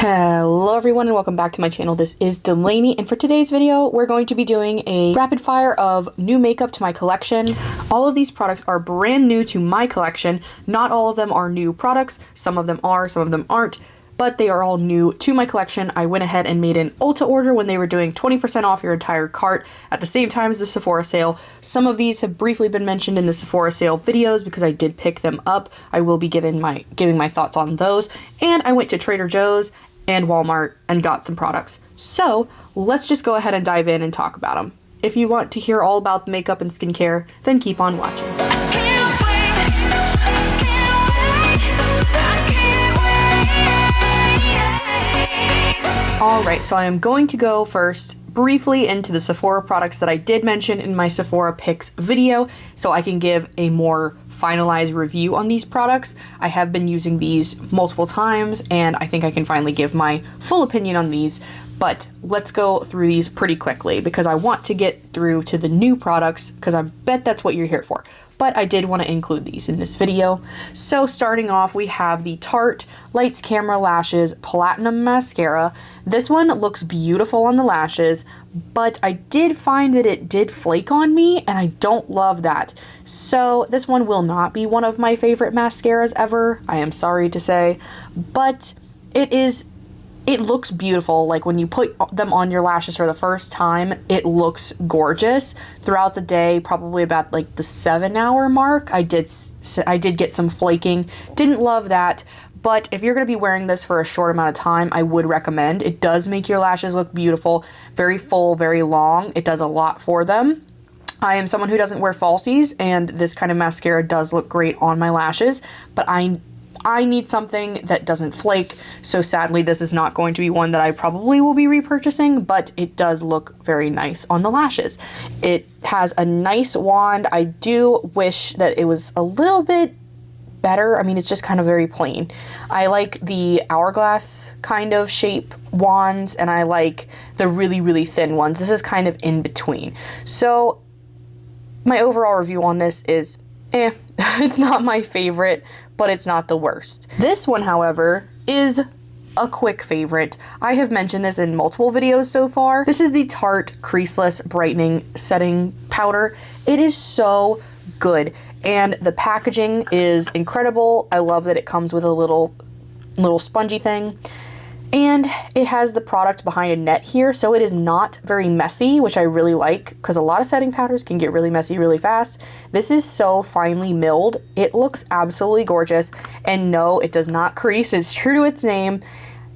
Hello everyone and welcome back to my channel. This is Delaney, and for today's video we're going to be doing a rapid fire of new makeup to my collection. All of these products are brand new to my collection. Not all of them are new products. Some of them are, some of them aren't, but they are all new to my collection. I went ahead and made an Ulta order when they were doing 20% off your entire cart at the same time as the Sephora sale. Some of these have briefly been mentioned in the Sephora sale videos because I did pick them up. I will be giving my thoughts on those. And I went to Trader Joe's and Walmart and got some products. So let's just go ahead and dive in and talk about them. If you want to hear all about makeup and skincare, then keep on watching. Alright, so I am going to go first briefly into the Sephora products that I did mention in my Sephora picks video so I can give a more finalized review on these products. I have been using these multiple times and I think I can finally give my full opinion on these, but let's go through these pretty quickly because I want to get through to the new products because I bet that's what you're here for. But I did want to include these in this video. So starting off, we have the Tarte Lights Camera Lashes Platinum Mascara. This one looks beautiful on the lashes, but I did find that it did flake on me, and I don't love that. So this one will not be one of my favorite mascaras ever, I am sorry to say, but it looks beautiful. Like when you put them on your lashes for the first time, it looks gorgeous. Throughout the day, probably about like the 7-hour mark, I did get some flaking. Didn't love that, but if you're going to be wearing this for a short amount of time, I would recommend. It does make your lashes look beautiful, very full, very long. It does a lot for them. I am someone who doesn't wear falsies, and this kind of mascara does look great on my lashes, but I need something that doesn't flake, so sadly this is not going to be one that I probably will be repurchasing, but it does look very nice on the lashes. It has a nice wand. I do wish that it was a little bit better. I mean, it's just kind of very plain. I like the hourglass kind of shape wands, and I like the really, really thin ones. This is kind of in between. So my overall review on this is it's not my favorite, but it's not the worst. This one, however, is a quick favorite. I have mentioned this in multiple videos so far. This is the Tarte Creaseless Brightening Setting Powder. It is so good, and the packaging is incredible. I love that it comes with a little spongy thing. And it has the product behind a net here, so it is not very messy, which I really like because a lot of setting powders can get really messy really fast. This is so finely milled. It looks absolutely gorgeous, and no, it does not crease. It's true to its name.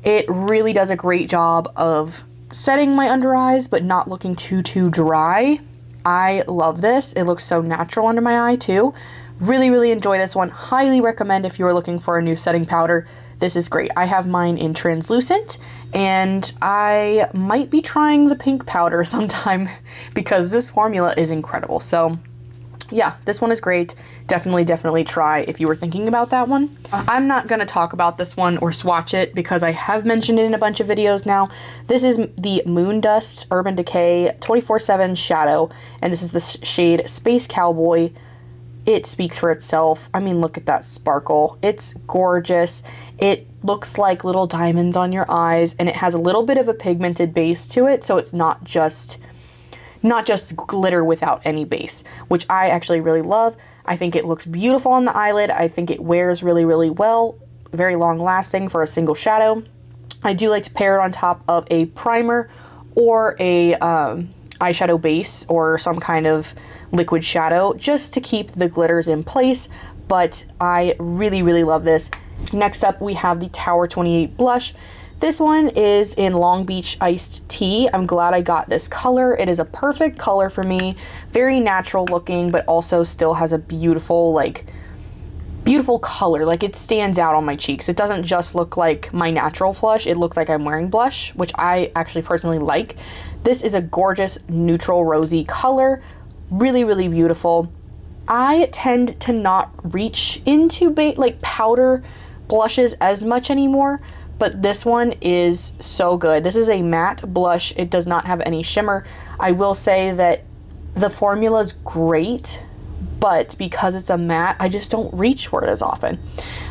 It really does a great job of setting my under eyes, but not looking too dry. I love this. It looks so natural under my eye too. Really, really enjoy this one. Highly recommend if you are looking for a new setting powder. This is great. I have mine in translucent, and I might be trying the pink powder sometime because this formula is incredible. So yeah, this one is great. Definitely try if you were thinking about that one. I'm not going to talk about this one or swatch it because I have mentioned it in a bunch of videos now. This is the Moon Dust Urban Decay 24/7 Shadow, and this is the shade Space Cowboy. It speaks for itself. I mean, look at that sparkle. It's gorgeous. It looks like little diamonds on your eyes, and it has a little bit of a pigmented base to it, so it's not just glitter without any base, which I actually really love. I think it looks beautiful on the eyelid. I think it wears really, really well. Very long lasting for a single shadow. I do like to pair it on top of a primer or a eyeshadow base or some kind of liquid shadow just to keep the glitters in place, but I really, really love this. Next up, we have the Tower 28 blush. This one is in Long Beach Iced Tea. I'm glad I got this color. It is a perfect color for me. Very natural looking, but also still has a beautiful color. Like, it stands out on my cheeks. It doesn't just look like my natural blush. It looks like I'm wearing blush, which I actually personally like. This is a gorgeous neutral rosy color. Really, really beautiful. I tend to not reach into powder blushes as much anymore, but this one is so good. This is a matte blush. It does not have any shimmer. I will say that the formula is great, but because it's a matte, I just don't reach for it as often.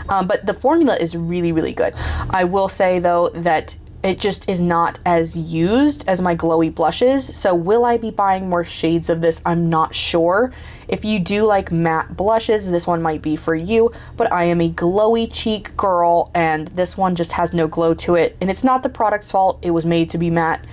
But the formula is really, really good. I will say though that it just is not as used as my glowy blushes. So will I be buying more shades of this? I'm not sure. If you do like matte blushes, this one might be for you, but I am a glowy cheek girl and this one just has no glow to it. And it's not the product's fault. It was made to be matte.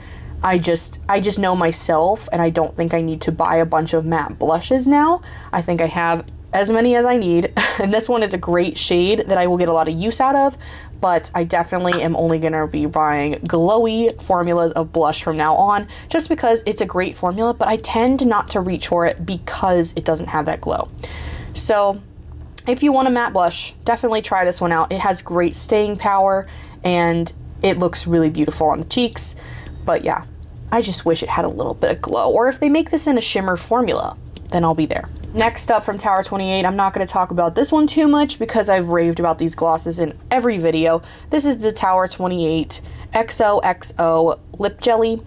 I just know myself and I don't think I need to buy a bunch of matte blushes now. I think I have as many as I need. And this one is a great shade that I will get a lot of use out of, but I definitely am only gonna be buying glowy formulas of blush from now on, just because it's a great formula, but I tend not to reach for it because it doesn't have that glow. So if you want a matte blush, definitely try this one out. It has great staying power and it looks really beautiful on the cheeks. But yeah, I just wish it had a little bit of glow. Or if they make this in a shimmer formula, then I'll be there. Next up from Tower 28, I'm not going to talk about this one too much because I've raved about these glosses in every video. This is the Tower 28 XOXO Lip Jelly.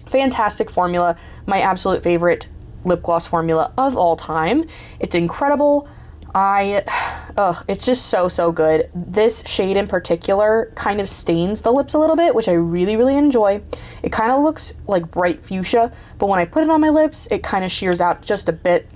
Fantastic formula. My absolute favorite lip gloss formula of all time. It's incredible. It's just so good. This shade in particular kind of stains the lips a little bit, which I really, really enjoy. It kind of looks like bright fuchsia, but when I put it on my lips, it kind of shears out just a bit.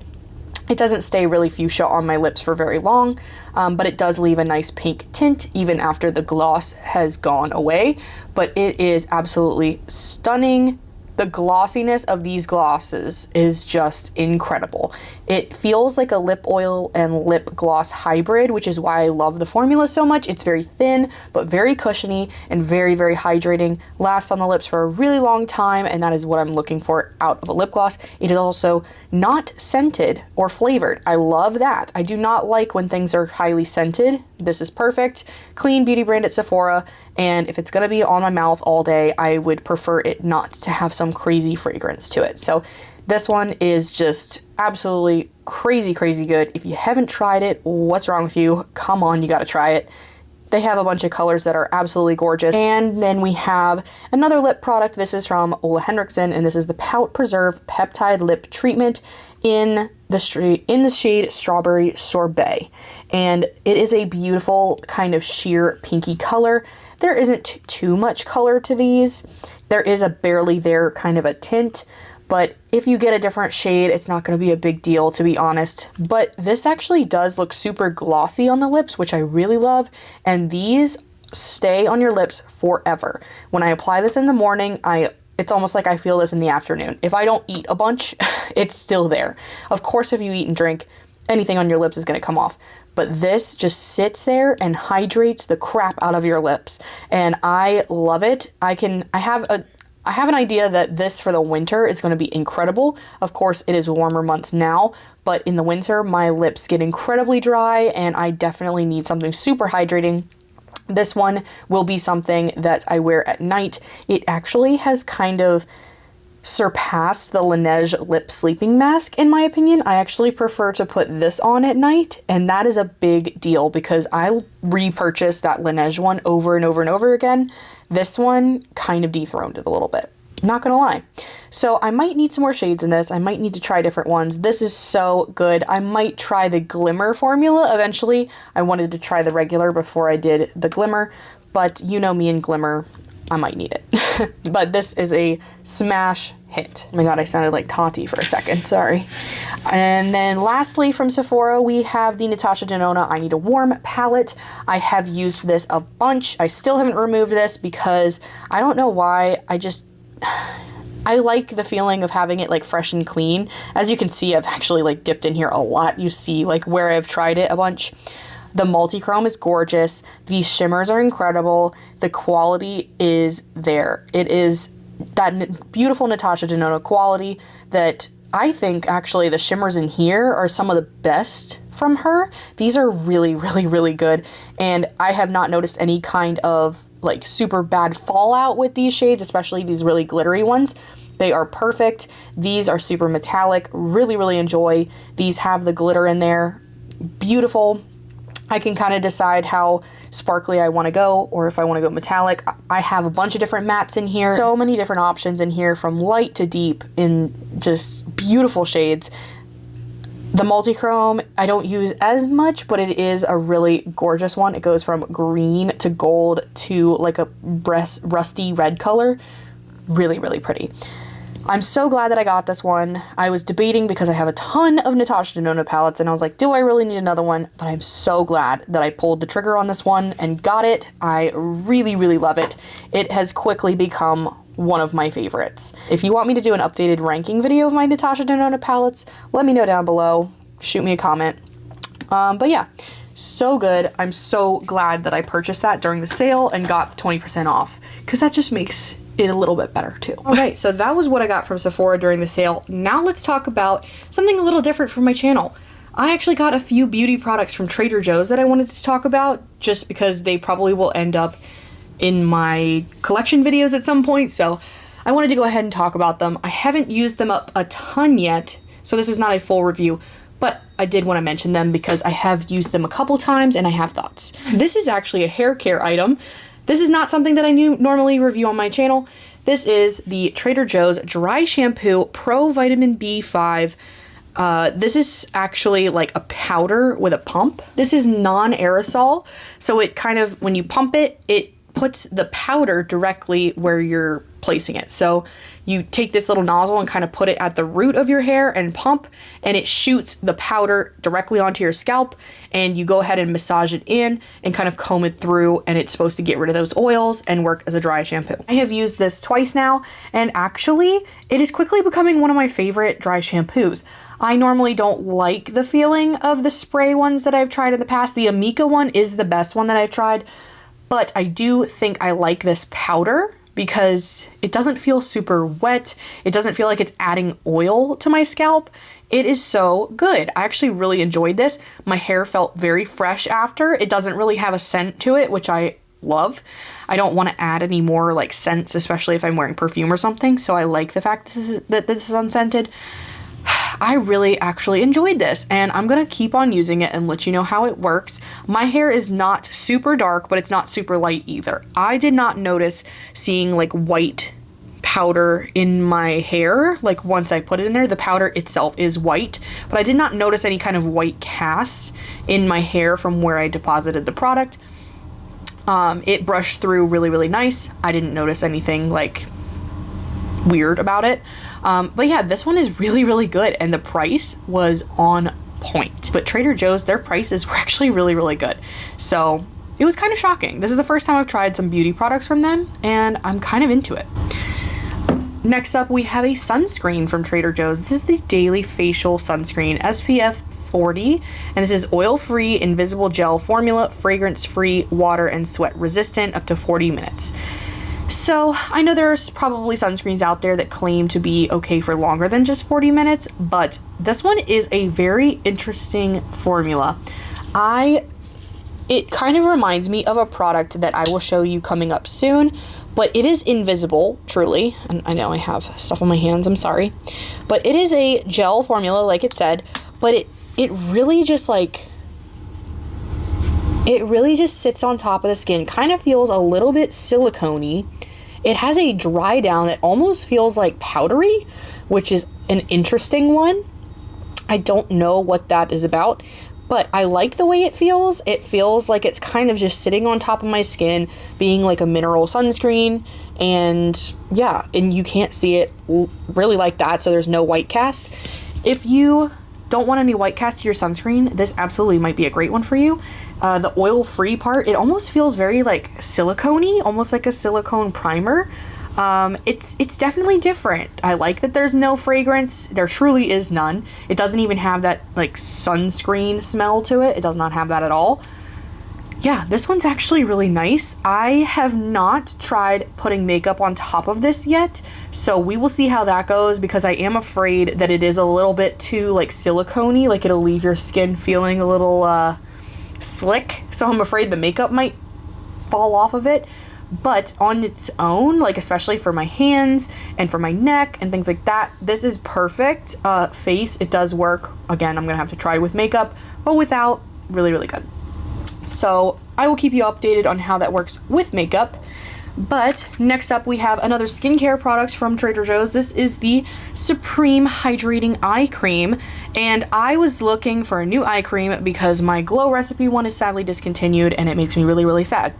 It doesn't stay really fuchsia on my lips for very long, but it does leave a nice pink tint even after the gloss has gone away. But it is absolutely stunning. The glossiness of these glosses is just incredible. It feels like a lip oil and lip gloss hybrid, which is why I love the formula so much. It's very thin, but very cushiony and very, very hydrating. Lasts on the lips for a really long time, and that is what I'm looking for out of a lip gloss. It is also not scented or flavored. I love that. I do not like when things are highly scented. This is perfect. Clean beauty brand at Sephora, and if it's gonna be on my mouth all day, I would prefer it not to have some crazy fragrance to it. So this one is just absolutely crazy good. If you haven't tried it, what's wrong with you? Come on, you gotta try it. They have a bunch of colors that are absolutely gorgeous. And then we have another lip product. This is from Ole Henriksen, and this is the Pout Preserve Peptide Lip Treatment in the shade Strawberry Sorbet. And it is a beautiful kind of sheer pinky color. There isn't too much color to these. There is a barely there kind of a tint, but if you get a different shade, it's not going to be a big deal, to be honest. But this actually does look super glossy on the lips, which I really love. And these stay on your lips forever. When I apply this in the morning, it's almost like I feel this in the afternoon. If I don't eat a bunch, it's still there. Of course, if you eat and drink, anything on your lips is going to come off. But this just sits there and hydrates the crap out of your lips. And I love it. I have an idea that this for the winter is going to be incredible. Of course, it is warmer months now, but in the winter, my lips get incredibly dry and I definitely need something super hydrating. This one will be something that I wear at night. It actually has kind of surpassed the Laneige lip sleeping mask in my opinion. I actually prefer to put this on at night, and that is a big deal because I repurchased that Laneige one over and over again. This one kind of dethroned it a little bit, not gonna lie. So I might need some more shades in this. I might need to try different ones. This is so good. I might try the Glimmer formula eventually. I wanted to try the regular before I did the Glimmer, but you know me and Glimmer, I might need it. But this is a smash hit. Oh my god, I sounded like Tati for a second, sorry. And then lastly from Sephora, we have the Natasha Denona I Need a Warm palette. I have used this a bunch. I still haven't removed this because I don't know why. I like the feeling of having it like fresh and clean. As you can see, I've actually like dipped in here a lot. You see like where I've tried it a bunch. The multi-chrome is gorgeous. These shimmers are incredible. The quality is there. It is that beautiful Natasha Denona quality that I think actually the shimmers in here are some of the best from her. These are really good. And I have not noticed any kind of like super bad fallout with these shades, especially these really glittery ones. They are perfect. These are super metallic. Really enjoy. These have the glitter in there. Beautiful. I can kind of decide how sparkly I want to go or if I want to go metallic. I have a bunch of different mattes in here. So many different options in here from light to deep in just beautiful shades. The multi-chrome I don't use as much, but it is a really gorgeous one. It goes from green to gold to like a rusty red color. Really, really pretty. I'm so glad that I got this one. I was debating because I have a ton of Natasha Denona palettes and I was like, do I really need another one? But I'm so glad that I pulled the trigger on this one and got it. I really, really love it. It has quickly become one of my favorites. If you want me to do an updated ranking video of my Natasha Denona palettes, let me know down below. Shoot me a comment. But yeah, so good. I'm so glad that I purchased that during the sale and got 20% off because that just makes it a little bit better too. Okay, so that was what I got from Sephora during the sale. Now let's talk about something a little different for my channel. I actually got a few beauty products from Trader Joe's that I wanted to talk about just because they probably will end up in my collection videos at some point, so I wanted to go ahead and talk about them. I haven't used them up a ton yet, so this is not a full review, but I did want to mention them because I have used them a couple times and I have thoughts. This is actually a hair care item. This is not something that I normally review on my channel. This is the Trader Joe's Dry Shampoo Pro Vitamin B5. This is actually like a powder with a pump. This is non-aerosol, so it kind of, when you pump it, it puts the powder directly where you're placing it. So you take this little nozzle and kind of put it at the root of your hair and pump, and it shoots the powder directly onto your scalp, and you go ahead and massage it in and kind of comb it through, and it's supposed to get rid of those oils and work as a dry shampoo. I have used this twice now, and actually it is quickly becoming one of my favorite dry shampoos. I normally don't like the feeling of the spray ones that I've tried in the past. The Amika one is the best one that I've tried, but I do think I like this powder because it doesn't feel super wet. It doesn't feel like it's adding oil to my scalp. It is so good. I actually really enjoyed this. My hair felt very fresh after. It doesn't really have a scent to it, which I love. I don't want to add any more like scents, especially if I'm wearing perfume or something. So I like the fact that this is unscented. I really actually enjoyed this, and I'm gonna keep on using it and let you know how it works. My hair is not super dark, but it's not super light either. I did not notice seeing like white powder in my hair. Like once I put it in there, the powder itself is white, but I did not notice any kind of white casts in my hair from where I deposited the product. It brushed through really, really nice. I didn't notice anything like weird about it. But yeah, this one is really, really good, and the price was on point. But Trader Joe's, their prices were actually really, really good. So it was kind of shocking. This is the first time I've tried some beauty products from them, and I'm kind of into it. Next up, we have a sunscreen from Trader Joe's. This is the Daily Facial Sunscreen, SPF 40, and this is oil-free, invisible gel formula, fragrance-free, water and sweat resistant, up to 40 minutes. So I know there's probably sunscreens out there that claim to be okay for longer than just 40 minutes, but this one is a very interesting formula. It kind of reminds me of a product that I will show you coming up soon, but it is invisible, truly. And I know I have stuff on my hands, I'm sorry. But it is a gel formula, like it said, but it really just like, it really just sits on top of the skin, kind of feels a little bit silicone-y. It has a dry down that almost feels like powdery, which is an interesting one. I don't know what that is about, but I like the way it feels. It feels like it's kind of just sitting on top of my skin, being like a mineral sunscreen, and yeah, and you can't see it really like that, so there's no white cast. If you don't want any white cast to your sunscreen, this absolutely might be a great one for you. The oil-free part, it almost feels very like silicone-y, almost like a silicone primer. It's definitely different. I like that there's no fragrance. There truly is none. It doesn't even have that like sunscreen smell to it. It does not have that at all. Yeah, this one's actually really nice. I have not tried putting makeup on top of this yet, so we will see how that goes, because I am afraid that it is a little bit too like silicone-y, like it'll leave your skin feeling a little slick, so I'm afraid the makeup might fall off of it. But on its own, like especially for my hands and for my neck and things like that, this is perfect. Face, it does work. Again, I'm gonna have to try with makeup, but without, really, really good. So I will keep you updated on how that works with makeup. But next up we have another skincare product from Trader Joe's. This is the Supreme Hydrating Eye Cream, and I was looking for a new eye cream because my Glow Recipe one is sadly discontinued and it makes me really, really sad.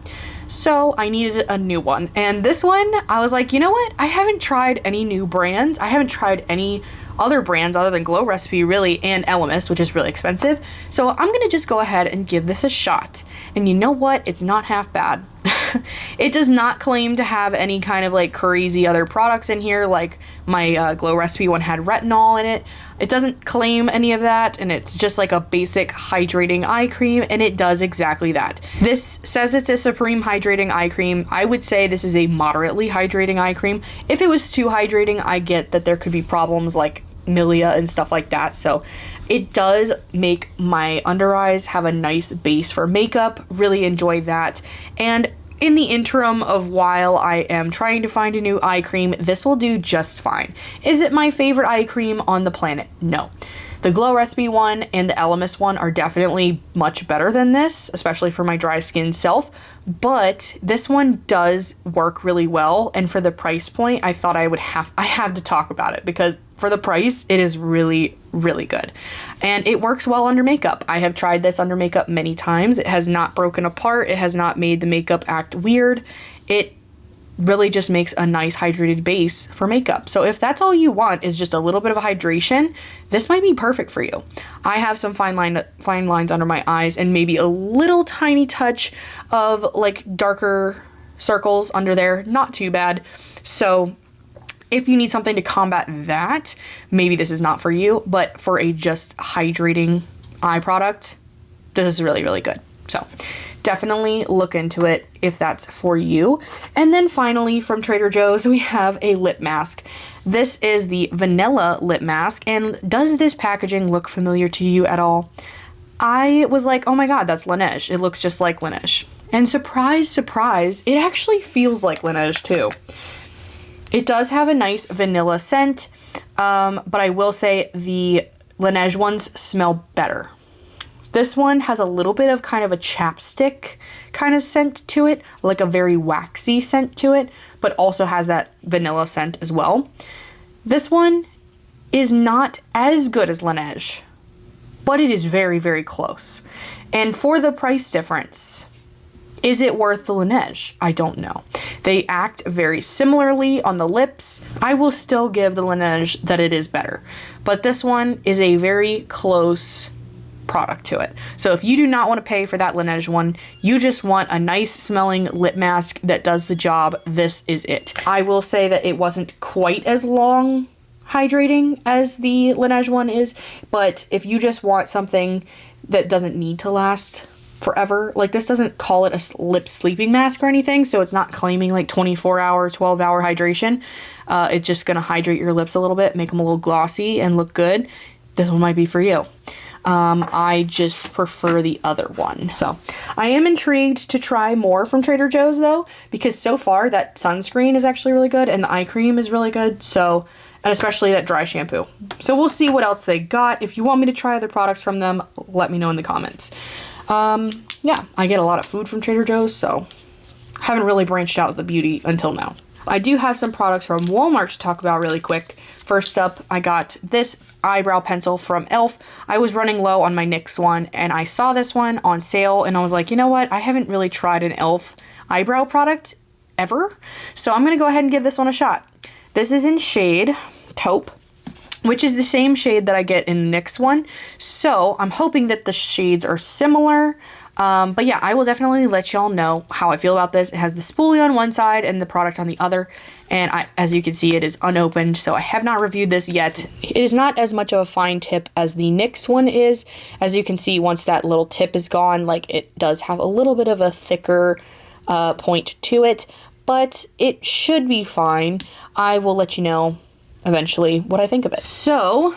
So I needed a new one, and this one I was like, you know what, I haven't tried any new brands. I haven't tried any other brands other than Glow Recipe really, and Elemis, which is really expensive. So I'm gonna just go ahead and give this a shot. And you know what? It's not half bad. It does not claim to have any kind of like crazy other products in here, like my Glow Recipe one had retinol in it. It doesn't claim any of that, and it's just like a basic hydrating eye cream, and it does exactly that. This says it's a Supreme Hydrating Eye Cream. I would say this is a moderately hydrating eye cream. If it was too hydrating, I get that there could be problems like milia and stuff like that. So it does make my under eyes have a nice base for makeup. Really enjoy that. And in the interim of while I am trying to find a new eye cream, this will do just fine. Is it my favorite eye cream on the planet? No. The Glow Recipe one and the Elemis one are definitely much better than this, especially for my dry skin self. But this one does work really well, and for the price point, I thought I have to talk about it because for the price, it is really, really good. And it works well under makeup. I have tried this under makeup many times. It has not broken apart. It has not made the makeup act weird. It really just makes a nice hydrated base for makeup. So if that's all you want is just a little bit of a hydration, this might be perfect for you. I have some fine lines under my eyes and maybe a little tiny touch of like darker circles under there. Not too bad. So if you need something to combat that, maybe this is not for you, but for a just hydrating eye product, this is really, really good. So definitely look into it if that's for you. And then finally from Trader Joe's, we have a lip mask. This is the vanilla lip mask. And does this packaging look familiar to you at all? I was like, oh my God, that's Laneige. It looks just like Laneige. And surprise, surprise, it actually feels like Laneige too. It does have a nice vanilla scent, but I will say the Laneige ones smell better. This one has a little bit of kind of a chapstick kind of scent to it, like a very waxy scent to it, but also has that vanilla scent as well. This one is not as good as Laneige, but it is very, very close. And for the price difference, is it worth the Laneige? I don't know. They act very similarly on the lips. I will still give the Laneige that it is better, but this one is a very close product to it. So if you do not want to pay for that Laneige one, you just want a nice smelling lip mask that does the job, this is it. I will say that it wasn't quite as long hydrating as the Laneige one is, but if you just want something that doesn't need to last forever, like this doesn't call it a lip sleeping mask or anything, so it's not claiming like 24-hour, 12-hour hydration. It's just gonna hydrate your lips a little bit, make them a little glossy and look good. This one might be for you. I just prefer the other one. So I am intrigued to try more from Trader Joe's though, because so far that sunscreen is actually really good and the eye cream is really good. So, and especially that dry shampoo. So we'll see what else they got. If you want me to try other products from them, let me know in the comments. Yeah, I get a lot of food from Trader Joe's, so haven't really branched out with the beauty until now. I do have some products from Walmart to talk about really quick. First up, I got this eyebrow pencil from e.l.f. I was running low on my NYX one, and I saw this one on sale, and I was like, you know what? I haven't really tried an e.l.f. eyebrow product ever, so I'm going to go ahead and give this one a shot. This is in shade Taupe, which is the same shade that I get in the NYX one, so I'm hoping that the shades are similar. But yeah, I will definitely let y'all know how I feel about this. It has the spoolie on one side and the product on the other, and as you can see, it is unopened, so I have not reviewed this yet. It is not as much of a fine tip as the NYX one is. As you can see, once that little tip is gone, like it does have a little bit of a thicker point to it, but it should be fine. I will let you know eventually what I think of it. So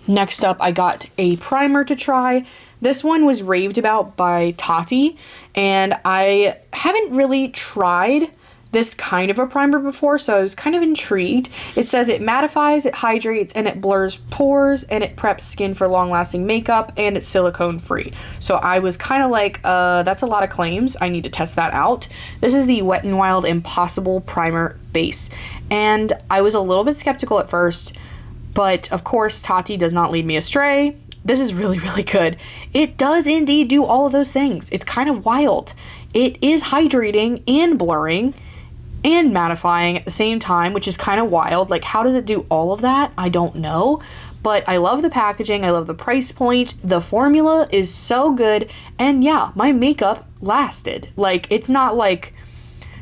next up, I got a primer to try. This one was raved about by Tati, and I haven't really tried this kind of a primer before, so I was kind of intrigued. It says it mattifies, it hydrates, and it blurs pores, and it preps skin for long-lasting makeup, and it's silicone free. So I was kind of like, that's a lot of claims. I need to test that out. This is the Wet n Wild Impossible Primer Base, and I was a little bit skeptical at first, but of course Tati does not lead me astray. This is really, really good. It does indeed do all of those things. It's kind of wild. It is hydrating and blurring and mattifying at the same time, which is kind of wild. Like, how does it do all of that? I don't know. But I love the packaging. I love the price point. The formula is so good. And yeah, my makeup lasted. Like, it's not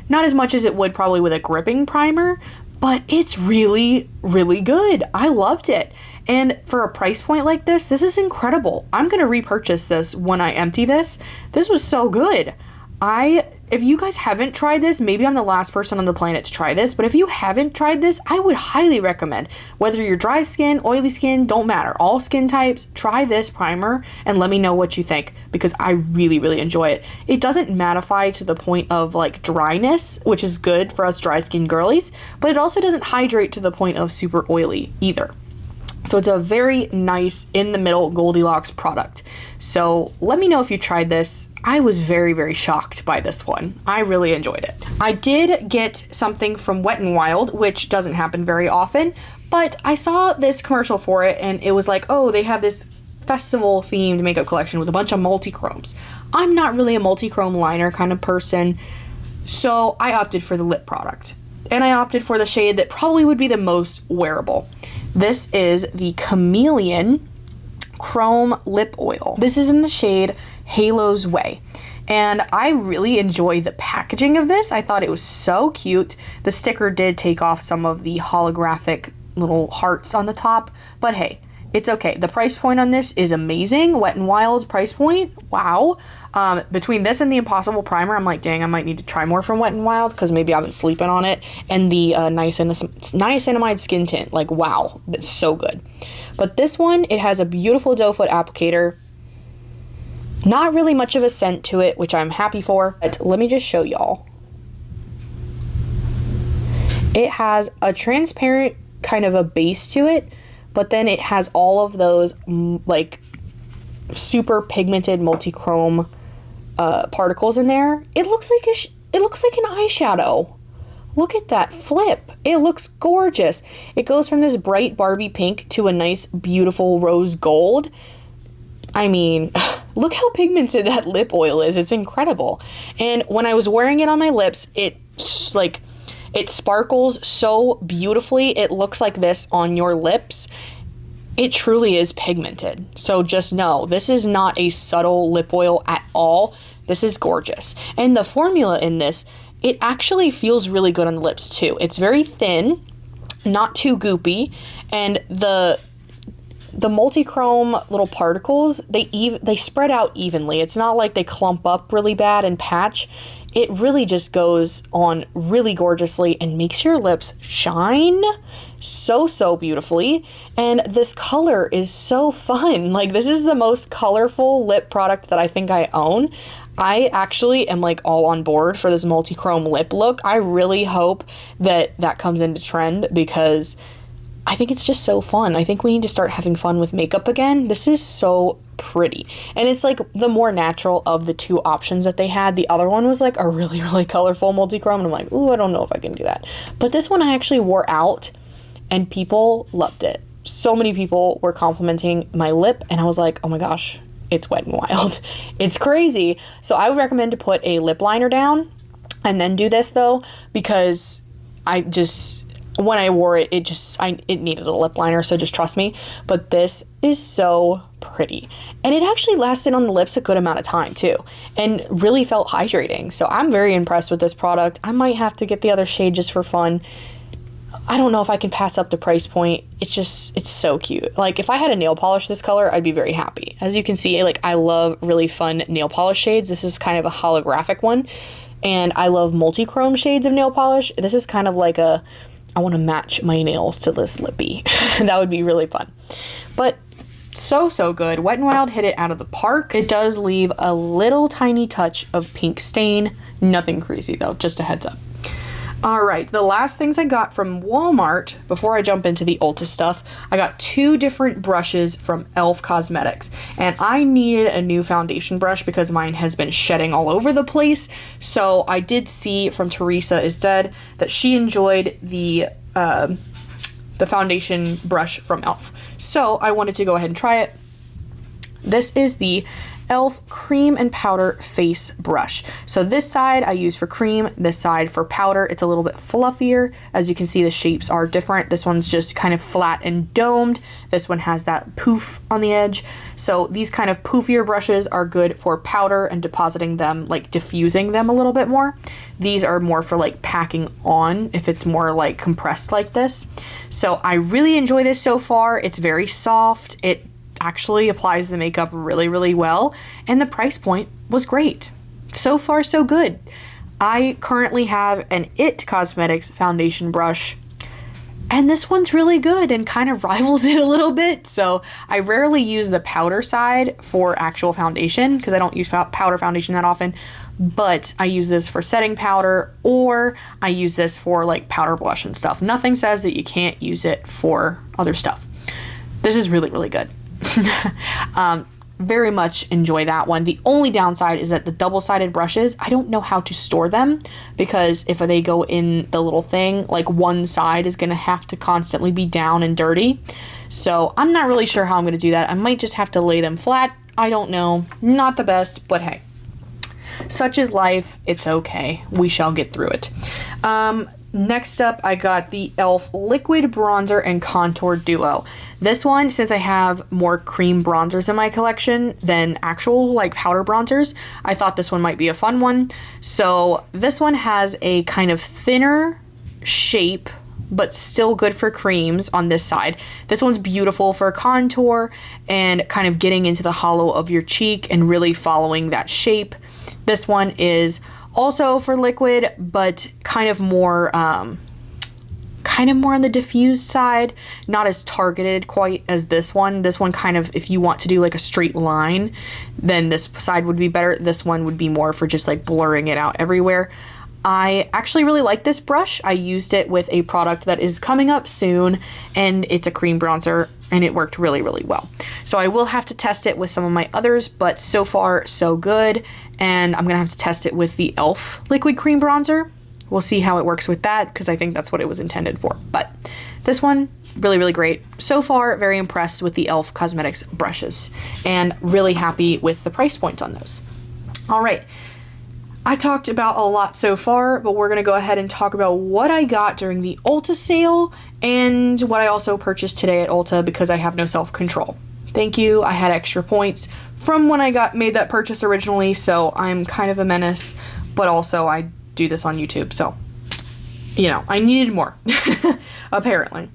as much as it would probably with a gripping primer, but it's really, really good. I loved it. And for a price point like this is incredible. I'm going to repurchase this when I empty this. This was so good. If you guys haven't tried this, maybe I'm the last person on the planet to try this, but if you haven't tried this, I would highly recommend. Whether you're dry skin, oily skin, don't matter. All skin types, try this primer and let me know what you think, because I really, really enjoy it. It doesn't mattify to the point of like dryness, which is good for us dry skin girlies, but it also doesn't hydrate to the point of super oily either. So it's a very nice in the middle Goldilocks product. So let me know if you tried this. I was very, very shocked by this one. I really enjoyed it. I did get something from Wet n Wild, which doesn't happen very often, but I saw this commercial for it and it was like, oh, they have this festival themed makeup collection with a bunch of multi-chromes. I'm not really a multi-chrome liner kind of person, so I opted for the lip product. And I opted for the shade that probably would be the most wearable. This is the Chameleon Chrome Lip Oil. This is in the shade Halo's Way. And I really enjoy the packaging of this. I thought it was so cute. The sticker did take off some of the holographic little hearts on the top, but hey, it's okay. The price point on this is amazing. Wet n Wild's price point, wow. Between this and the Impossible Primer, I'm like, dang, I might need to try more from Wet n Wild because maybe I've been sleeping on it. And the niacinamide skin tint, like, wow, that's so good. But this one, it has a beautiful doe foot applicator. Not really much of a scent to it, which I'm happy for. But let me just show y'all. It has a transparent kind of a base to it, but then it has all of those like super pigmented multi-chrome particles in there. It looks like an eyeshadow. Look at that flip. It looks gorgeous. It goes from this bright Barbie pink to a nice beautiful rose gold. I mean, look how pigmented that lip oil is. It's incredible. And when I was wearing it on my lips, it sparkles so beautifully. It looks like this on your lips. It truly is pigmented. So just know, this is not a subtle lip oil at all. This is gorgeous. And the formula in this, it actually feels really good on the lips too. It's very thin, not too goopy, and the multi-chrome little particles, they spread out evenly. It's not like they clump up really bad and patch. It really just goes on really gorgeously and makes your lips shine so beautifully. And this color is so fun. Like, this is the most colorful lip product that I think I own. I actually am like all on board for this multi-chrome lip look. I really hope that comes into trend because I think it's just so fun. I think we need to start having fun with makeup again. This is so pretty. And it's like the more natural of the two options that they had. The other one was like a really, really colorful multi-chrome. And I'm like, ooh, I don't know if I can do that. But this one I actually wore out and people loved it. So many people were complimenting my lip and I was like, oh my gosh, it's Wet n Wild. It's crazy. So I would recommend to put a lip liner down and then do this though, because when I wore it, it needed a lip liner, so just trust me. But this is so pretty. And it actually lasted on the lips a good amount of time too, and really felt hydrating. So I'm very impressed with this product. I might have to get the other shade just for fun. I don't know if I can pass up the price point. It's so cute. Like, if I had a nail polish this color, I'd be very happy. As you can see, like, I love really fun nail polish shades. This is kind of a holographic one. And I love multi-chrome shades of nail polish. This is kind of like I want to match my nails to this lippy. That would be really fun. But so good. Wet n Wild hit it out of the park. It does leave a little tiny touch of pink stain. Nothing crazy though, just a heads up. All right, the last things I got from Walmart before I jump into the Ulta stuff, I got 2 different brushes from e.l.f. Cosmetics, and I needed a new foundation brush because mine has been shedding all over the place. So I did see from Teresa instead that she enjoyed the foundation brush from e.l.f. So I wanted to go ahead and try it. This is the e.l.f. Cream and Powder Face Brush. So this side I use for cream, this side for powder. It's a little bit fluffier. As you can see, the shapes are different. This one's just kind of flat and domed. This one has that poof on the edge. So these kind of poofier brushes are good for powder and depositing them, like diffusing them a little bit more. These are more for like packing on if it's more like compressed like this. So I really enjoy this so far. It's very soft. It actually applies the makeup really, really well, and the price point was great. So far, so good. I currently have an IT Cosmetics foundation brush, and this one's really good and kind of rivals it a little bit. So I rarely use the powder side for actual foundation because I don't use powder foundation that often, but I use this for setting powder, or I use this for like powder blush and stuff. Nothing says that you can't use it for other stuff. This is really, really good. Very much enjoy that one. The only downside is that the double-sided brushes, I don't know how to store them, because if they go in the little thing, like one side is going to have to constantly be down and dirty. So I'm not really sure how I'm going to do that. I might just have to lay them flat. I don't know. Not the best, but hey, such is life. It's okay. We shall get through it. Next up, I got the e.l.f. Liquid Bronzer and Contour Duo. This one, since I have more cream bronzers in my collection than actual like powder bronzers, I thought this one might be a fun one. So this one has a kind of thinner shape, but still good for creams on this side. This one's beautiful for contour and kind of getting into the hollow of your cheek and really following that shape. This one is also for liquid, but kind of more on the diffused side, not as targeted quite as this one. This one kind of, if you want to do like a straight line, then this side would be better. This one would be more for just like blurring it out everywhere. I actually really like this brush. I used it with a product that is coming up soon, and it's a cream bronzer, and it worked really, really well. So I will have to test it with some of my others, but so far so good. And I'm gonna have to test it with the e.l.f. liquid cream bronzer. We'll see how it works with that, because I think that's what it was intended for. But this one, really, really great. So far, very impressed with the e.l.f. Cosmetics brushes, and really happy with the price points on those. All right. I talked about a lot so far, but we're going to go ahead and talk about what I got during the Ulta sale and what I also purchased today at Ulta because I have no self-control. Thank you. I had extra points from when I made that purchase originally, so I'm kind of a menace, but also I do this on YouTube, so, you know, I needed more, apparently.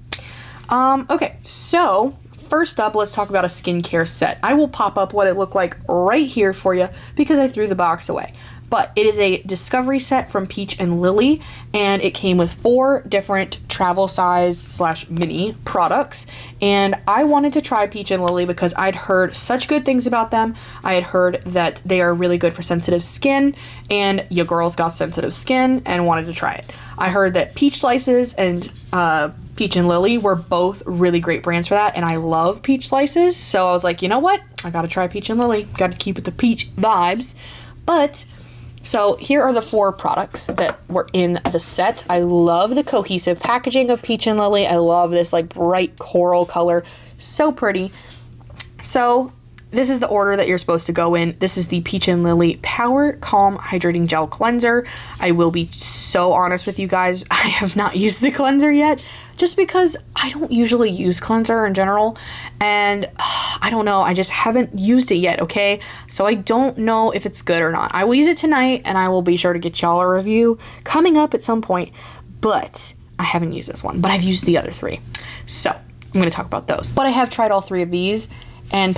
Okay, so first up, let's talk about a skincare set. I will pop up what it looked like right here for you because I threw the box away. But it is a discovery set from Peach and Lily, and it came with 4 different travel size / mini products. And I wanted to try Peach and Lily because I'd heard such good things about them. I had heard that they are really good for sensitive skin, and your girls got sensitive skin and wanted to try it. I heard that Peach Slices and Peach and Lily were both really great brands for that, and I love Peach Slices, so I was like, you know what? I gotta try Peach and Lily. Gotta keep it the peach vibes. So here are the 4 products that were in the set. I love the cohesive packaging of Peach and Lily. I love this like bright coral color. So pretty. So this is the order that you're supposed to go in. This is the Peach and Lily Power Calm Hydrating Gel Cleanser. I will be so honest with you guys. I have not used the cleanser yet, just because I don't usually use cleanser in general. And I don't know, I just haven't used it yet, okay? So I don't know if it's good or not. I will use it tonight, and I will be sure to get y'all a review coming up at some point. But I haven't used this one, but I've used the other 3. So I'm gonna talk about those. But I have tried all 3 of these, and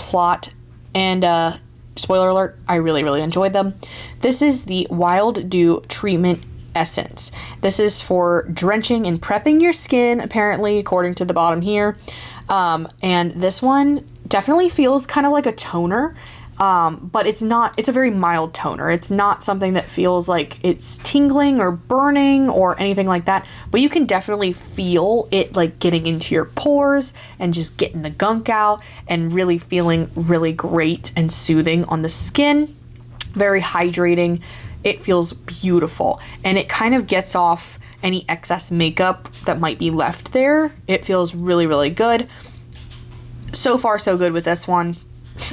spoiler alert, I really, really enjoyed them. This is the Wild Dew Treatment Essence. This is for drenching and prepping your skin, apparently, according to the bottom here. And this one definitely feels kind of like a toner. But it's a very mild toner. It's not something that feels like it's tingling or burning or anything like that, but you can definitely feel it like getting into your pores and just getting the gunk out and really feeling really great and soothing on the skin. Very hydrating. It feels beautiful, and it kind of gets off any excess makeup that might be left there. It feels really, really good. So far, so good with this one.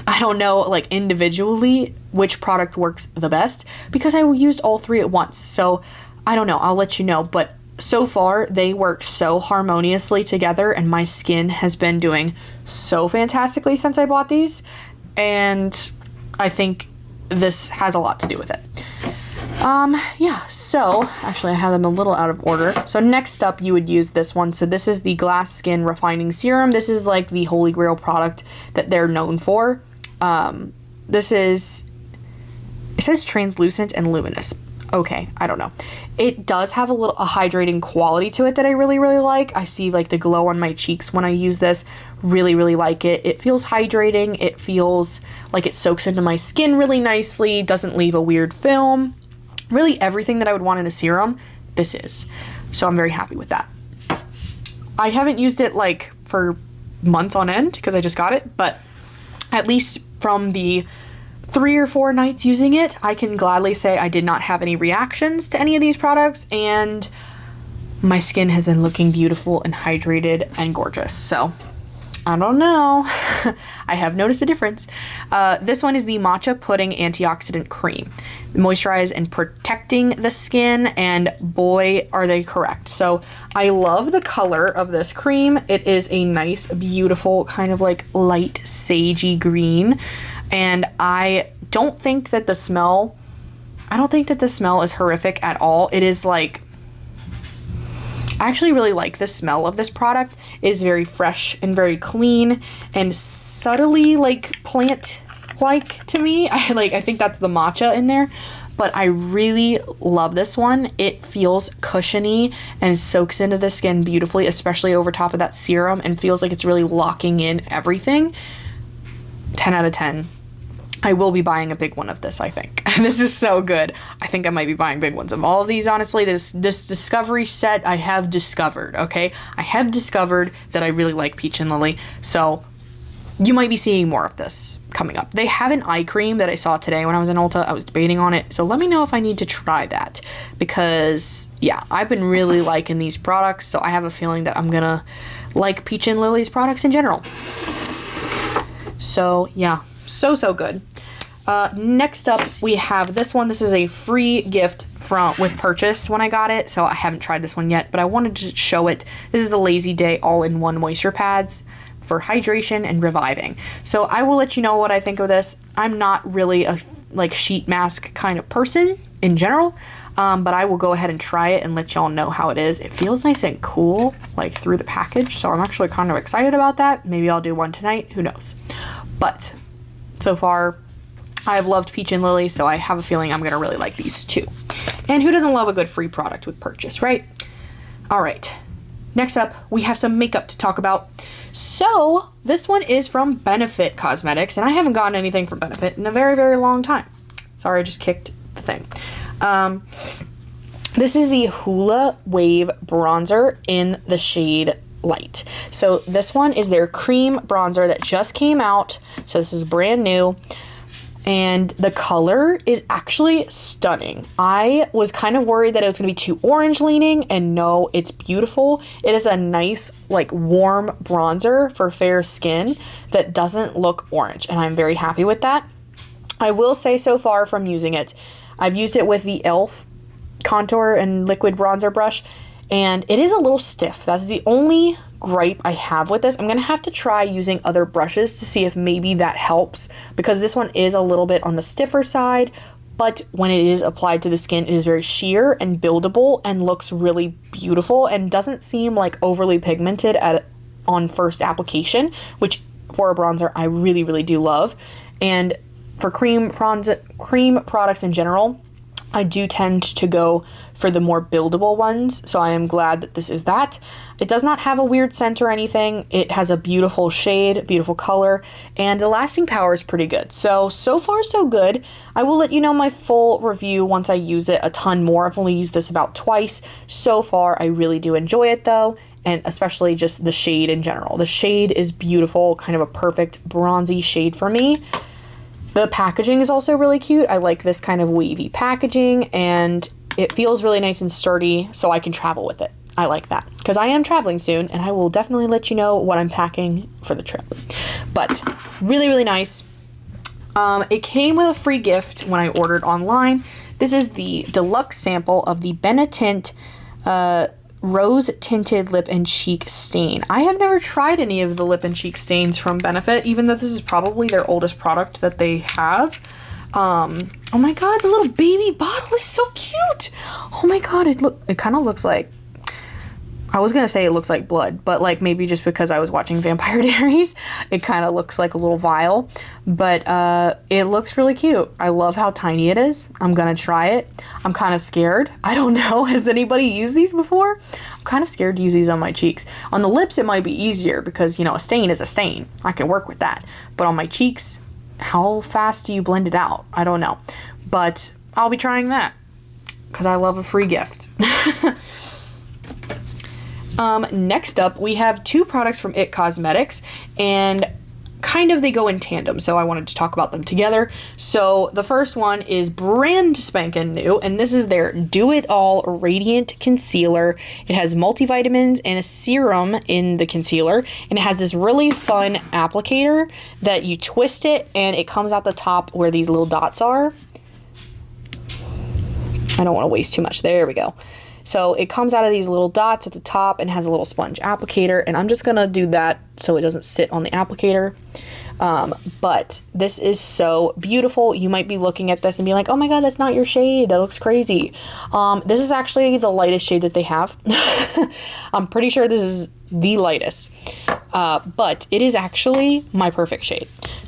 I don't know, like, individually which product works the best because I used all three at once. So I don't know. I'll let you know. But so far, they work so harmoniously together, and my skin has been doing so fantastically since I bought these. And I think this has a lot to do with it. Yeah, so actually I have them a little out of order. So next up, you would use this one. So this is the Glass Skin Refining Serum. This is like the holy grail product that they're known for. It says translucent and luminous. Okay, I don't know. It does have a hydrating quality to it that I really, really like. I see like the glow on my cheeks when I use this. Really, really like it. It feels hydrating. It feels like it soaks into my skin really nicely. Doesn't leave a weird film. Really everything that I would want in a serum, this is. So I'm very happy with that. I haven't used it like for months on end because I just got it, but at least from the 3 or 4 nights using it, I can gladly say I did not have any reactions to any of these products, and my skin has been looking beautiful and hydrated and gorgeous. So I don't know. I have noticed a difference. This one is the Matcha Pudding Antioxidant Cream. Moisturize and protecting the skin, and boy, are they correct. So I love the color of this cream. It is a nice, beautiful, kind of like light sagey green. And I don't think that the smell is horrific at all. It is like, I actually really like the smell of this product. It is very fresh and very clean and subtly like plant-like to me. I think that's the matcha in there, but I really love this one. It feels cushiony and soaks into the skin beautifully, especially over top of that serum, and feels like it's really locking in everything. 10 out of 10. I will be buying a big one of this, I think. This is so good. I think I might be buying big ones of all of these, honestly. This discovery set I have discovered, okay? I have discovered that I really like Peach and Lily, so you might be seeing more of this coming up. They have an eye cream that I saw today when I was in Ulta. I was debating on it, so let me know if I need to try that, because, yeah, I've been really liking these products, so I have a feeling that I'm gonna like Peach and Lily's products in general. So, yeah, so good. Next up, we have this one. This is a free gift with purchase when I got it, so I haven't tried this one yet, but I wanted to show it. This is the Lazy Day All-in-One Moisture Pads for hydration and reviving. So I will let you know what I think of this. I'm not really a like sheet mask kind of person in general, but I will go ahead and try it and let y'all know how it is. It feels nice and cool, like through the package, so I'm actually kind of excited about that. Maybe I'll do one tonight, who knows. But so far, I've loved Peach and Lily, so I have a feeling I'm going to really like these too. And who doesn't love a good free product with purchase, right? All right. Next up, we have some makeup to talk about. So this one is from Benefit Cosmetics, and I haven't gotten anything from Benefit in a very, very long time. Sorry, I just kicked the thing. This is the Hula Wave Bronzer in the shade Light. So this one is their cream bronzer that just came out. So this is brand new. And the color is actually stunning. I was kind of worried that it was going to be too orange leaning, and no, it's beautiful. It is a nice, like, warm bronzer for fair skin that doesn't look orange, and I'm very happy with that. I will say so far from using it, I've used it with the e.l.f. contour and liquid bronzer brush, and it is a little stiff. That's the only gripe I have with this. I'm gonna have to try using other brushes to see if maybe that helps, because this one is a little bit on the stiffer side, but when it is applied to the skin, it is very sheer and buildable and looks really beautiful and doesn't seem like overly pigmented on first application, which for a bronzer I really, really do love. And for cream products in general, I do tend to go for the more buildable ones, so I am glad that this is that. It does not have a weird scent or anything. It has a beautiful shade, beautiful color, and the lasting power is pretty good. So far so good. I will let you know my full review once I use it a ton more. I've only used this about twice. So far, I really do enjoy it though, and especially just the shade in general. The shade is beautiful, kind of a perfect bronzy shade for me. The packaging is also really cute. I like this kind of wavy packaging, and it feels really nice and sturdy, so I can travel with it. I like that because I am traveling soon, and I will definitely let you know what I'm packing for the trip. But really, really nice. It came with a free gift when I ordered online. This is the deluxe sample of the Benetint Rose Tinted Lip and Cheek Stain. I have never tried any of the lip and cheek stains from Benefit, even though this is probably their oldest product that they have. Oh my god, the little baby bottle is so cute. Oh my god, it kind of looks like, I was gonna say it looks like blood, but like maybe just because I was watching Vampire Diaries, it kind of looks like a little vial, but it looks really cute. I love how tiny it is. I'm gonna try it. I'm kind of scared. I don't know, has anybody used these before? I'm kind of scared to use these on my cheeks. On the lips it might be easier because, you know, a stain is a stain. I can work with that. But on my cheeks, how fast do you blend it out? I don't know. But I'll be trying that because I love a free gift. Next up, we have two products from IT Cosmetics, and kind of they go in tandem, so I wanted to talk about them together. So the first one is brand spanking new, and this is their Do It All Radiant Concealer. It has multivitamins and a serum in the concealer, and it has this really fun applicator that you twist it, and it comes out the top where these little dots are. I don't want to waste too much. There we go. So it comes out of these little dots at the top and has a little sponge applicator, and I'm just gonna do that so it doesn't sit on the applicator. But this is so beautiful. You might be looking at this and be like, oh my god, that's not your shade, that looks crazy. This is actually the lightest shade that they have. I'm pretty sure this is the lightest, but it is actually my perfect shade.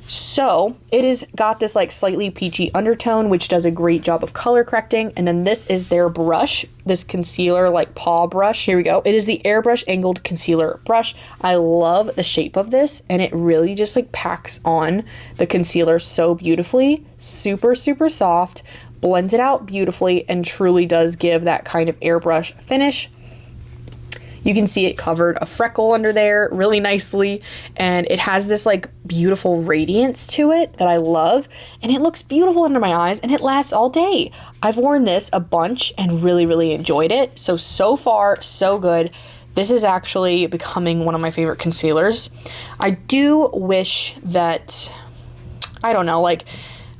So it has got this like slightly peachy undertone, which does a great job of color correcting. And then this is their brush, this concealer like paw brush. Here we go. It is the Airbrush Angled Concealer Brush. I love the shape of this, and it really just like packs on the concealer so beautifully. Super, super soft, blends it out beautifully, and truly does give that kind of airbrush finish. You can see it covered a freckle under there really nicely, and it has this like beautiful radiance to it that I love, and it looks beautiful under my eyes, and it lasts all day. I've worn this a bunch and really, really enjoyed it. So far, so good. This is actually becoming one of my favorite concealers. I do wish that, I don't know, like,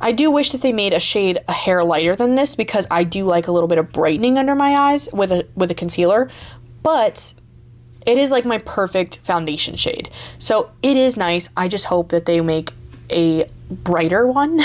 I do wish that they made a hair lighter than this, because I do like a little bit of brightening under my eyes with a concealer. But it is like my perfect foundation shade. So it is nice. I just hope that they make a brighter one.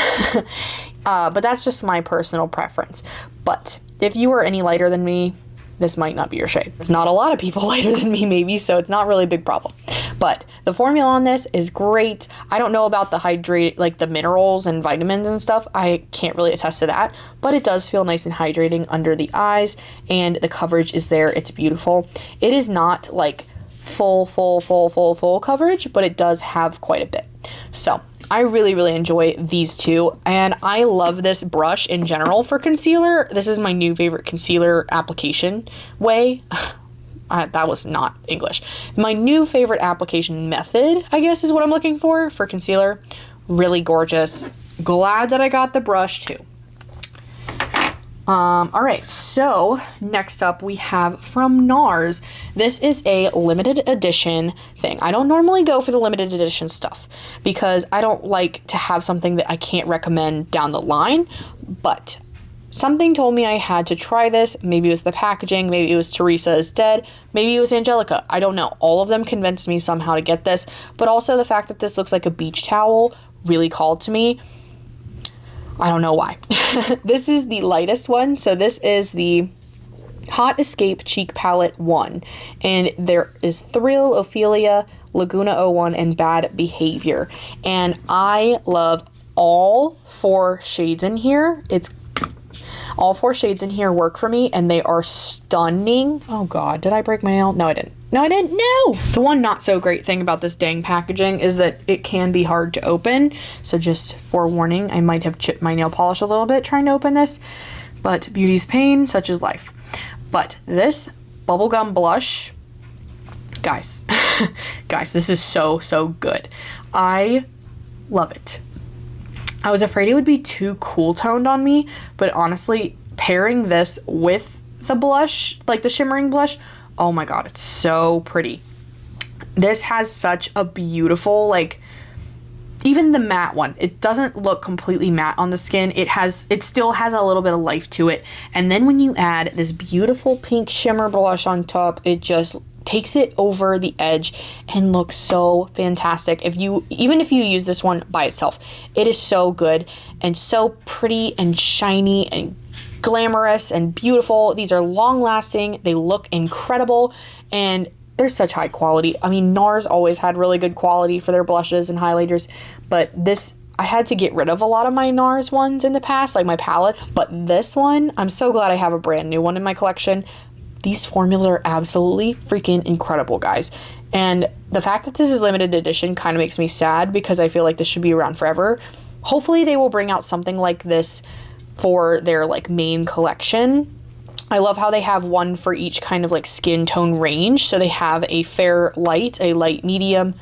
But that's just my personal preference. But if you are any lighter than me, this might not be your shade. There's not a lot of people lighter than me maybe, so it's not really a big problem. But the formula on this is great. I don't know about the like the minerals and vitamins and stuff. I can't really attest to that, but it does feel nice and hydrating under the eyes, and the coverage is there. It's beautiful. It is not like full coverage, but it does have quite a bit. So I really, really enjoy these two, and I love this brush in general for concealer. This is my new favorite concealer application way. That was not English. My new favorite application method, I guess, is what I'm looking for concealer. Really gorgeous. Glad that I got the brush too. All right, so next up we have from NARS. This is a limited edition thing. I don't normally go for the limited edition stuff because I don't like to have something that I can't recommend down the line, but something told me I had to try this. Maybe it was the packaging, maybe it was Teresa is Dead, maybe it was Angelica. I don't know. All of them convinced me somehow to get this, but also the fact that this looks like a beach towel really called to me. I don't know why. This is the lightest one. So this is the Hot Escape Cheek Palette 1. And there is Thrill, Ophelia, Laguna 01, and Bad Behavior. And I love all 4 shades in here. All 4 shades in here work for me, and they are stunning. Oh God, did I break my nail? No, I didn't. No, I didn't. No! The one not so great thing about this dang packaging is that it can be hard to open. So just forewarning, I might have chipped my nail polish a little bit trying to open this, but beauty's pain, such is life. But this bubblegum blush, guys, guys, this is so, so good. I love it. I was afraid it would be too cool toned on me, but honestly, pairing this with the blush, like the shimmering blush, oh my God, it's so pretty. This has such a beautiful, like, even the matte one, it doesn't look completely matte on the skin. It still has a little bit of life to it. And then when you add this beautiful pink shimmer blush on top, it just takes it over the edge and looks so fantastic. Even if you use this one by itself, it is so good and so pretty and shiny and glamorous and beautiful. These are long lasting, they look incredible, and they're such high quality. I mean, NARS always had really good quality for their blushes and highlighters, but this, I had to get rid of a lot of my NARS ones in the past, like my palettes, but this one, I'm so glad I have a brand new one in my collection. These formulas are absolutely freaking incredible, guys. And the fact that this is limited edition kind of makes me sad, because I feel like this should be around forever. Hopefully they will bring out something like this for their like main collection. I love how they have one for each kind of like skin tone range. So they have a fair light, a light medium,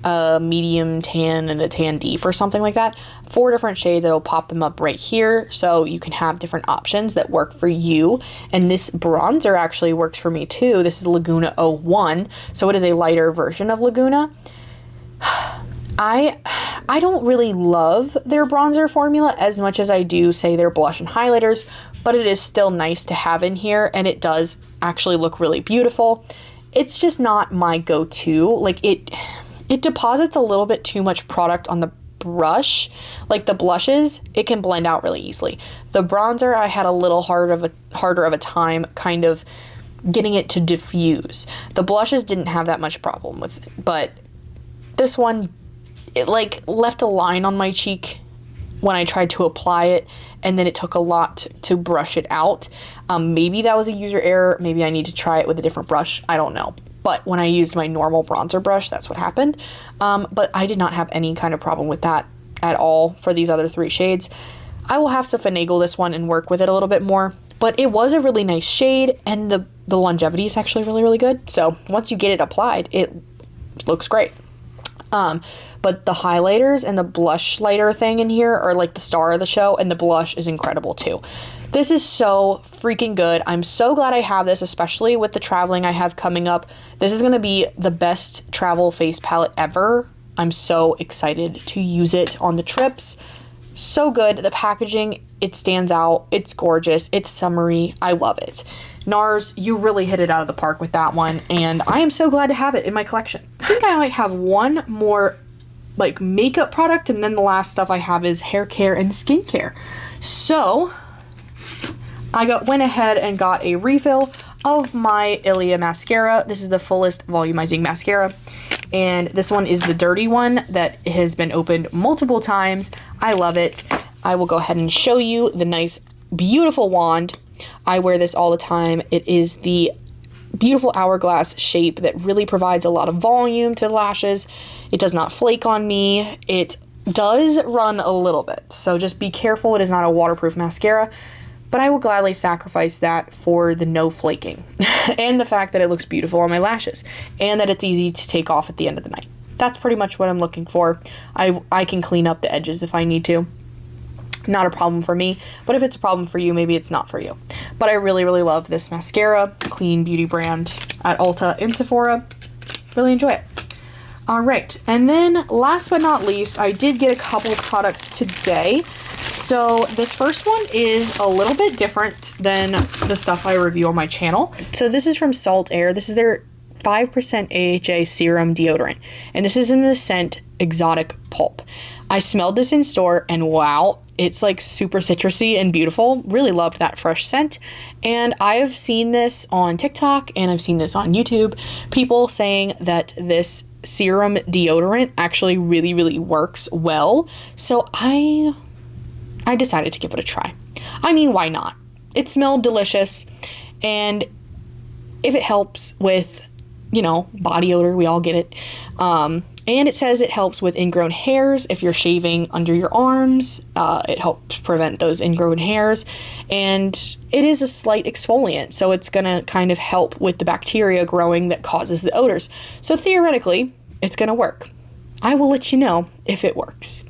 a medium tan, and a tan deep or something like that. 4 different shades. It'll pop them up right here, so you can have different options that work for you. And this bronzer actually works for me too. This is Laguna 01, so it is a lighter version of Laguna. I don't really love their bronzer formula as much as I do, say, their blush and highlighters, but it is still nice to have in here, and it does actually look really beautiful. It's just not my go-to. Like, it deposits a little bit too much product on the brush. Like the blushes, it can blend out really easily. The bronzer, I had a little harder of a time kind of getting it to diffuse. The blushes didn't have that much problem with it, but this one, it like left a line on my cheek when I tried to apply it, and then it took a lot to brush it out. Maybe that was a user error. Maybe I need to try it with a different brush. I don't know. But when I used my normal bronzer brush, that's what happened. But I did not have any kind of problem with that at all for these other 3 shades. I will have to finagle this one and work with it a little bit more. But it was a really nice shade, and the longevity is actually really, really good. So once you get it applied, it looks great. But the highlighters and the blush lighter thing in here are like the star of the show, and the blush is incredible too. This is so freaking good. I'm so glad I have this, especially with the traveling I have coming up. This is going to be the best travel face palette ever. I'm so excited to use it on the trips. So good. The packaging, it stands out. It's gorgeous. It's summery. I love it. NARS, you really hit it out of the park with that one, and I am so glad to have it in my collection. I think I might have one more like makeup product, and then the last stuff I have is hair care and skincare. So I went ahead and got a refill of my Ilia mascara. This is the fullest volumizing mascara, and this one is the dirty one that has been opened multiple times. I love it. I will go ahead and show you the nice, beautiful wand. I wear this all the time. It is the beautiful hourglass shape that really provides a lot of volume to the lashes. It does not flake on me. It does run a little bit, so just be careful. It is not a waterproof mascara, but I will gladly sacrifice that for the no flaking and the fact that it looks beautiful on my lashes and that it's easy to take off at the end of the night. That's pretty much what I'm looking for. I can clean up the edges if I need to. Not a problem for me, but if it's a problem for you, maybe it's not for you. But I really, really love this mascara, clean beauty brand at Ulta and Sephora. Really enjoy it. All right, and then last but not least, I did get a couple products today. So this first one is a little bit different than the stuff I review on my channel. So this is from Salt Air. This is their 5% AHA serum deodorant, and this is in the scent Exotic Pulp. I smelled this in store, and wow, it's like super citrusy and beautiful. Really loved that fresh scent. And I've seen this on TikTok and I've seen this on YouTube. People saying that this serum deodorant actually really, really works well. So I decided to give it a try. I mean, why not? It smelled delicious, and if it helps with, you know, body odor, we all get it. And it says it helps with ingrown hairs. If you're shaving under your arms, it helps prevent those ingrown hairs. And it is a slight exfoliant, so it's gonna kind of help with the bacteria growing that causes the odors. So theoretically, it's gonna work. I will let you know if it works.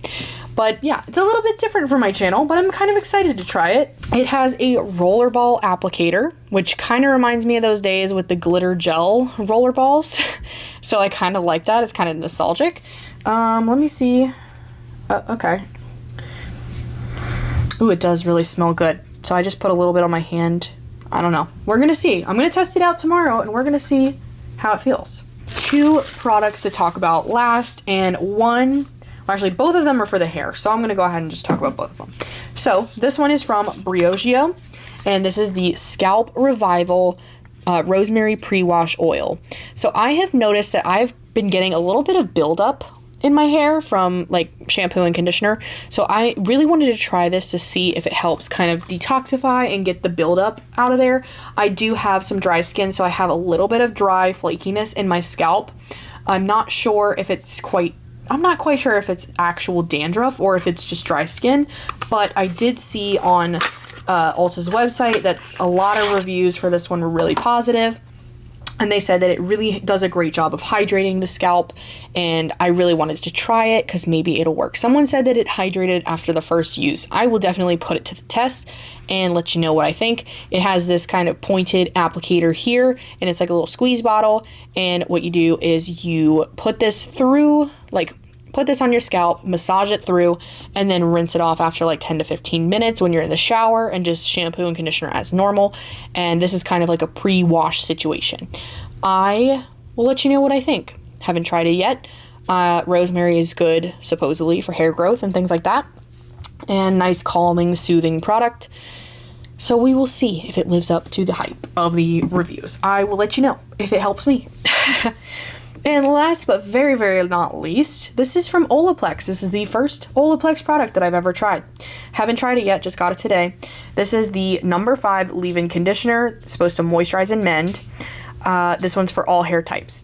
But yeah, it's a little bit different for my channel, but I'm kind of excited to try it. It has a rollerball applicator, which kind of reminds me of those days with the glitter gel rollerballs. So I kind of like that. It's kind of nostalgic. Let me see. Okay. Ooh, it does really smell good. So I just put a little bit on my hand. I don't know. We're going to see. I'm going to test it out tomorrow, and we're going to see how it feels. 2 products to talk about last, and one, well, actually both of them are for the hair, so I'm going to go ahead and just talk about both of them. So this one is from Briogeo, and this is the Scalp Revival Rosemary Pre-Wash Oil. So I have noticed that I've been getting a little bit of buildup in my hair from like shampoo and conditioner. So I really wanted to try this to see if it helps kind of detoxify and get the buildup out of there. I do have some dry skin, so I have a little bit of dry flakiness in my scalp. I'm not sure if it's I'm not quite sure if it's actual dandruff or if it's just dry skin, but I did see on Ulta's website that a lot of reviews for this one were really positive. And they said that it really does a great job of hydrating the scalp, and I really wanted to try it because maybe it'll work. Someone said that it hydrated after the first use. I will definitely put it to the test and let you know what I think. It has this kind of pointed applicator here, and it's like a little squeeze bottle, and what you do is you put this through, like put this on your scalp, massage it through, and then rinse it off after like 10 to 15 minutes when you're in the shower, and just shampoo and conditioner as normal. And this is kind of like a pre-wash situation. I will let you know what I think. Haven't tried it yet. Rosemary is good, supposedly, for hair growth and things like that. And nice, calming, soothing product. So we will see if it lives up to the hype of the reviews. I will let you know if it helps me. And last but very, very not least, this is from Olaplex. This is the first Olaplex product that I've ever tried. Haven't tried it yet, just got it today. This is the No. 5 leave-in conditioner. It's supposed to moisturize and mend. This one's for all hair types.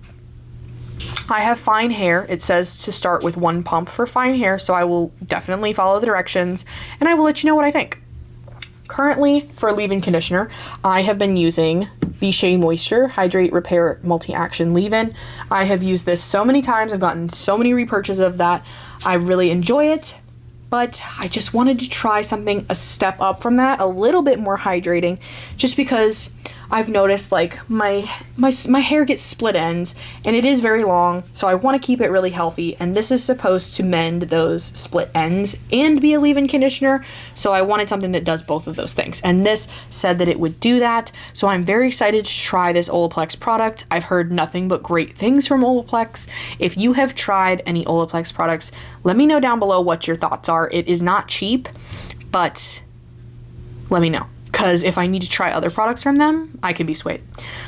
I have fine hair. It says to start with 1 pump for fine hair, so I will definitely follow the directions, and I will let you know what I think. Currently, for leave-in conditioner, I have been using the Shea Moisture Hydrate Repair Multi-Action Leave-In. I have used this so many times. I've gotten so many repurchases of that. I really enjoy it, but I just wanted to try something a step up from that, a little bit more hydrating, just because I've noticed like my hair gets split ends, and it is very long, so I want to keep it really healthy, and this is supposed to mend those split ends and be a leave-in conditioner, so I wanted something that does both of those things, and this said that it would do that. So I'm very excited to try this Olaplex product. I've heard nothing but great things from Olaplex. If you have tried any Olaplex products, let me know down below what your thoughts are. It is not cheap, but let me know, because if I need to try other products from them, I can be swayed.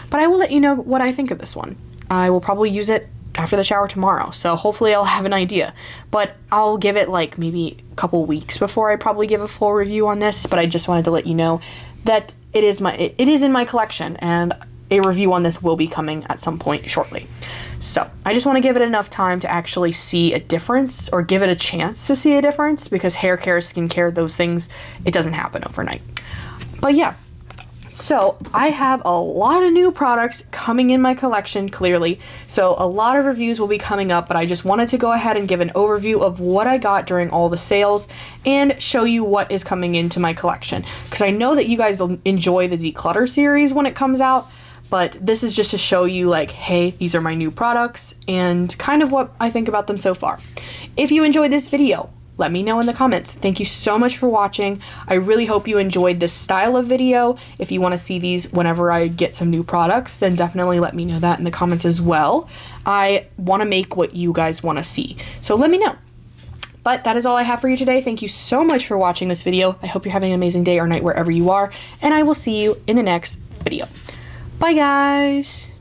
But I will let you know what I think of this one. I will probably use it after the shower tomorrow, so hopefully I'll have an idea. But I'll give it like maybe a couple weeks before I probably give a full review on this, but I just wanted to let you know that it is in my collection, and a review on this will be coming at some point shortly. So I just want to give it enough time to actually see a difference, or give it a chance to see a difference, because hair care, skincare, those things, it doesn't happen overnight. But yeah, so I have a lot of new products coming in my collection, clearly. So a lot of reviews will be coming up, but I just wanted to go ahead and give an overview of what I got during all the sales and show you what is coming into my collection. Because I know that you guys will enjoy the declutter series when it comes out, but this is just to show you like, hey, these are my new products and kind of what I think about them so far. If you enjoyed this video, let me know in the comments. Thank you so much for watching. I really hope you enjoyed this style of video. If you want to see these whenever I get some new products, then definitely let me know that in the comments as well. I want to make what you guys want to see, so let me know. But that is all I have for you today. Thank you so much for watching this video. I hope you're having an amazing day or night wherever you are, and I will see you in the next video. Bye, guys.